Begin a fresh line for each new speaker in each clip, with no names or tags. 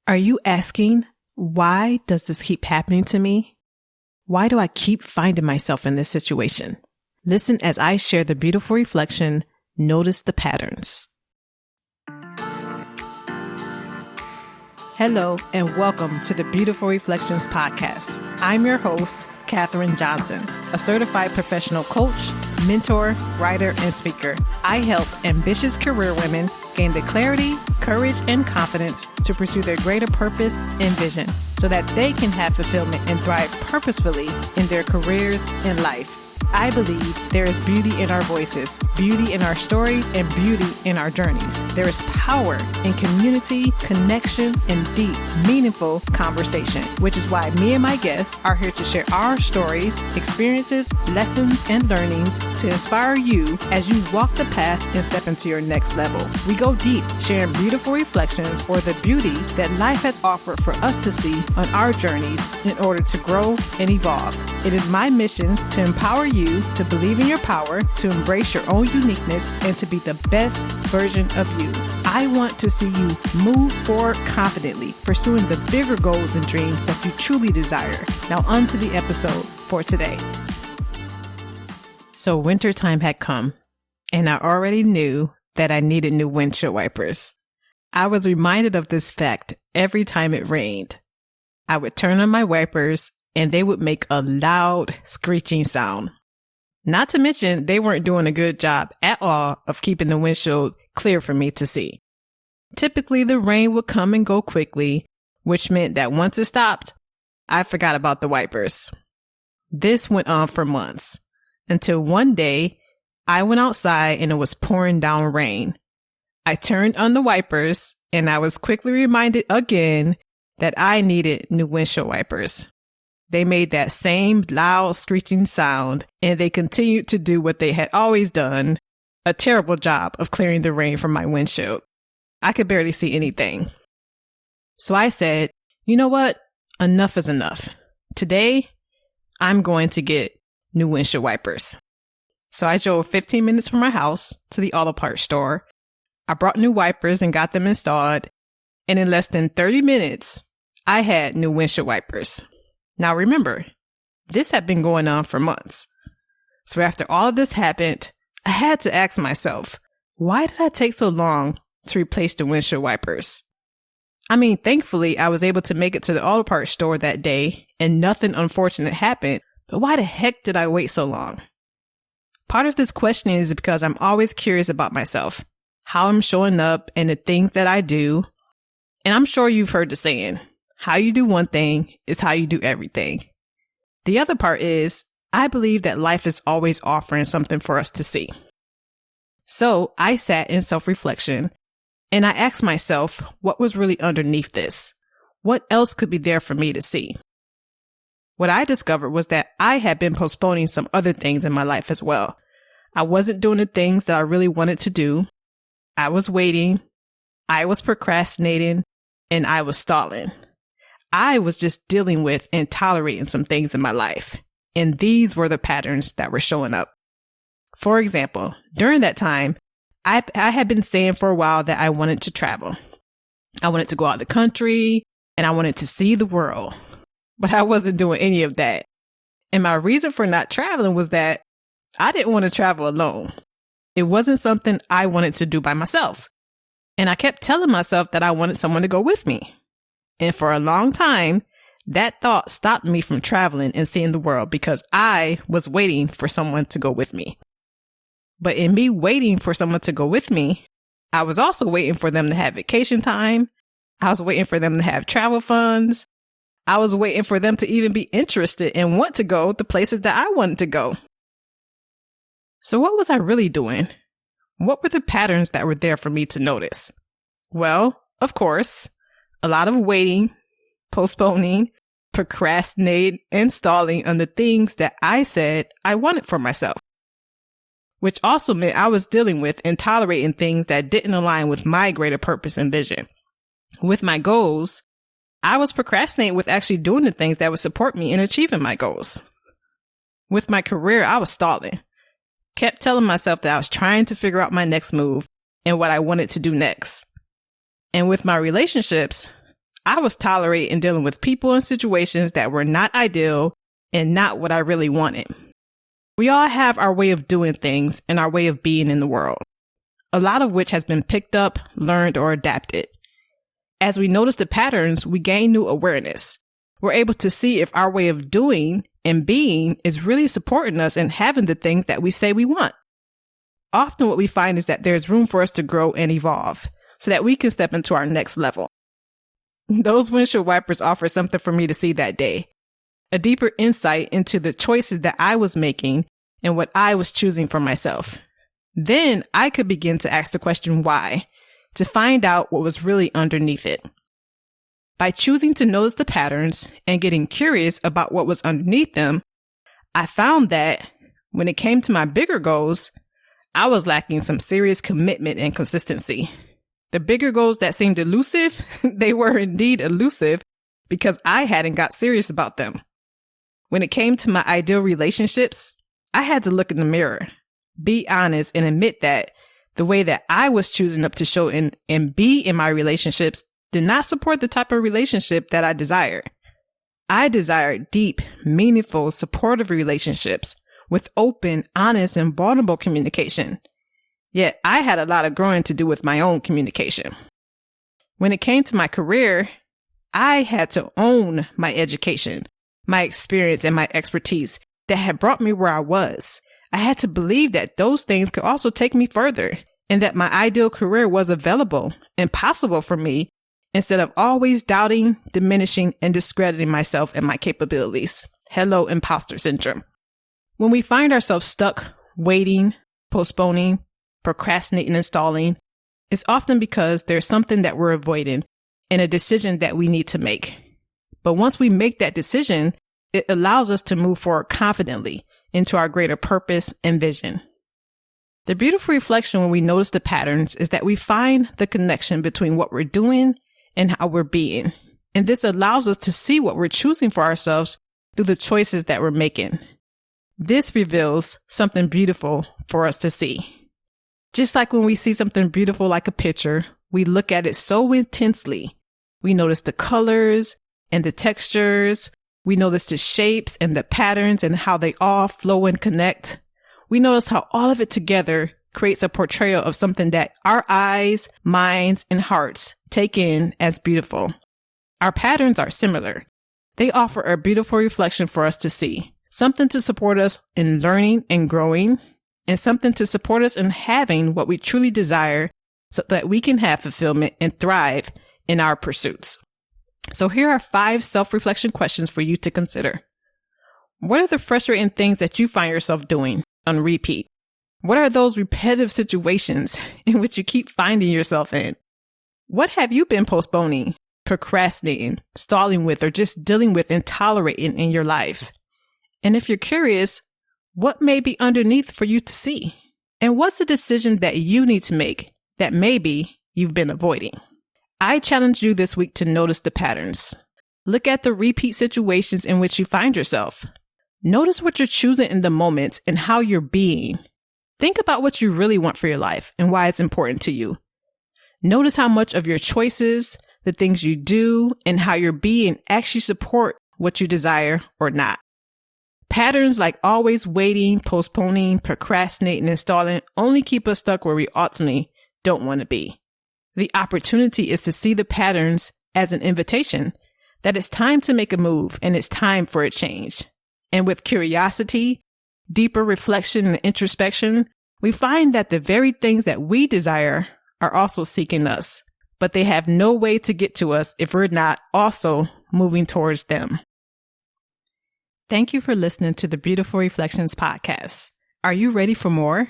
Are you asking, why does this keep happening to me? Why do I keep finding myself in this situation? Listen as I share the beautiful reflection, notice the patterns. Hello and welcome to the Beautiful Reflections podcast. I'm your host, Katherine Johnson, a certified professional coach, mentor, writer, and speaker. I help ambitious career women gain the clarity, courage, and confidence to pursue their greater purpose and vision so that they can have fulfillment and thrive purposefully in their careers and life. I believe there is beauty in our voices, beauty in our stories, and beauty in our journeys. There is power in community, connection, and deep, meaningful conversation, which is why me and my guests are here to share our stories, experiences, lessons, and learnings to inspire you as you walk the path and step into your next level. We go deep, sharing beautiful reflections or the beauty that life has offered for us to see on our journeys in order to grow and evolve. It is my mission to empower you to believe in your power, to embrace your own uniqueness, and to be the best version of you. I want to see you move forward confidently, pursuing the bigger goals and dreams that you truly desire. Now on to the episode for today. So wintertime had come, and I already knew that I needed new windshield wipers. I was reminded of this fact every time it rained. I would turn on my wipers and they would make a loud screeching sound. Not to mention, they weren't doing a good job at all of keeping the windshield clear for me to see. Typically, the rain would come and go quickly, which meant that once it stopped, I forgot about the wipers. This went on for months, until one day, I went outside and it was pouring down rain. I turned on the wipers, and I was quickly reminded again that I needed new windshield wipers. They made that same loud screeching sound, and they continued to do what they had always done, a terrible job of clearing the rain from my windshield. I could barely see anything. So I said, you know what? Enough is enough. Today, I'm going to get new windshield wipers. So I drove 15 minutes from my house to the auto parts store. I brought new wipers and got them installed, and in less than 30 minutes, I had new windshield wipers. Now remember, this had been going on for months. So after all of this happened, I had to ask myself, why did I take so long to replace the windshield wipers? I mean, thankfully, I was able to make it to the auto parts store that day and nothing unfortunate happened, but why the heck did I wait so long? Part of this questioning is because I'm always curious about myself, how I'm showing up and the things that I do. And I'm sure you've heard the saying, how you do one thing is how you do everything. The other part is, I believe that life is always offering something for us to see. So I sat in self-reflection and I asked myself what was really underneath this. What else could be there for me to see? What I discovered was that I had been postponing some other things in my life as well. I wasn't doing the things that I really wanted to do. I was waiting. I was procrastinating and I was stalling. I was just dealing with and tolerating some things in my life. And these were the patterns that were showing up. For example, during that time, I had been saying for a while that I wanted to travel. I wanted to go out of the country and I wanted to see the world. But I wasn't doing any of that. And my reason for not traveling was that I didn't want to travel alone. It wasn't something I wanted to do by myself. And I kept telling myself that I wanted someone to go with me. And for a long time, that thought stopped me from traveling and seeing the world because I was waiting for someone to go with me. But in me waiting for someone to go with me, I was also waiting for them to have vacation time. I was waiting for them to have travel funds. I was waiting for them to even be interested and want to go the places that I wanted to go. So what was I really doing? What were the patterns that were there for me to notice? Well, of course, a lot of waiting, postponing, procrastinating, and stalling on the things that I said I wanted for myself. Which also meant I was dealing with and tolerating things that didn't align with my greater purpose and vision. With my goals, I was procrastinating with actually doing the things that would support me in achieving my goals. With my career, I was stalling. Kept telling myself that I was trying to figure out my next move and what I wanted to do next. And with my relationships, I was tolerating and dealing with people and situations that were not ideal and not what I really wanted. We all have our way of doing things and our way of being in the world, a lot of which has been picked up, learned, or adapted. As we notice the patterns, we gain new awareness. We're able to see if our way of doing and being is really supporting us and having the things that we say we want. Often what we find is that there's room for us to grow and evolve so that we can step into our next level. Those windshield wipers offer something for me to see that day, a deeper insight into the choices that I was making and what I was choosing for myself. Then I could begin to ask the question why, to find out what was really underneath it. By choosing to notice the patterns and getting curious about what was underneath them, I found that when it came to my bigger goals, I was lacking some serious commitment and consistency. The bigger goals that seemed elusive, they were indeed elusive because I hadn't got serious about them. When it came to my ideal relationships, I had to look in the mirror, be honest, and admit that the way that I was choosing up to show and be in my relationships did not support the type of relationship that I desired. I desired deep, meaningful, supportive relationships with open, honest, and vulnerable communication. Yet I had a lot of growing to do with my own communication. When it came to my career, I had to own my education, my experience, and my expertise that had brought me where I was. I had to believe that those things could also take me further and that my ideal career was available and possible for me instead of always doubting, diminishing, and discrediting myself and my capabilities. Hello, imposter syndrome. When we find ourselves stuck, waiting, postponing, procrastinating, and stalling, it's often because there's something that we're avoiding and a decision that we need to make. But once we make that decision, it allows us to move forward confidently into our greater purpose and vision. The beautiful reflection when we notice the patterns is that we find the connection between what we're doing and how we're being. And this allows us to see what we're choosing for ourselves through the choices that we're making. This reveals something beautiful for us to see. Just like when we see something beautiful like a picture, we look at it so intensely. We notice the colors and the textures. We notice the shapes and the patterns and how they all flow and connect. We notice how all of it together creates a portrayal of something that our eyes, minds, and hearts take in as beautiful. Our patterns are similar. They offer a beautiful reflection for us to see, something to support us in learning and growing, and something to support us in having what we truly desire so that we can have fulfillment and thrive in our pursuits. So here are 5 self-reflection questions for you to consider. What are the frustrating things that you find yourself doing on repeat? What are those repetitive situations in which you keep finding yourself in? What have you been postponing, procrastinating, stalling with, or just dealing with and tolerating in your life? And if you're curious, what may be underneath for you to see? And what's a decision that you need to make that maybe you've been avoiding? I challenge you this week to notice the patterns. Look at the repeat situations in which you find yourself. Notice what you're choosing in the moment and how you're being. Think about what you really want for your life and why it's important to you. Notice how much of your choices, the things you do, and how you're being actually support what you desire or not. Patterns like always waiting, postponing, procrastinating, and stalling only keep us stuck where we ultimately don't want to be. The opportunity is to see the patterns as an invitation that it's time to make a move and it's time for a change. And with curiosity, deeper reflection, and introspection, we find that the very things that we desire are also seeking us, but they have no way to get to us if we're not also moving towards them. Thank you for listening to the Beautiful Reflections podcast. Are you ready for more?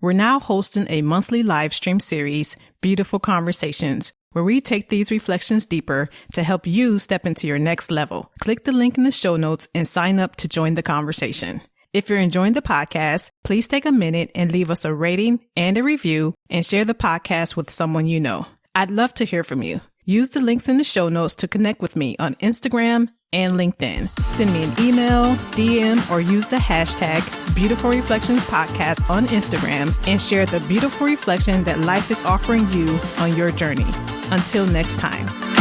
We're now hosting a monthly live stream series, Beautiful Conversations, where we take these reflections deeper to help you step into your next level. Click the link in the show notes and sign up to join the conversation. If you're enjoying the podcast, please take a minute and leave us a rating and a review and share the podcast with someone you know. I'd love to hear from you. Use the links in the show notes to connect with me on Instagram and LinkedIn. Send me an email, DM, or use the hashtag Beautiful Reflections Podcast on Instagram and share the beautiful reflection that life is offering you on your journey. Until next time.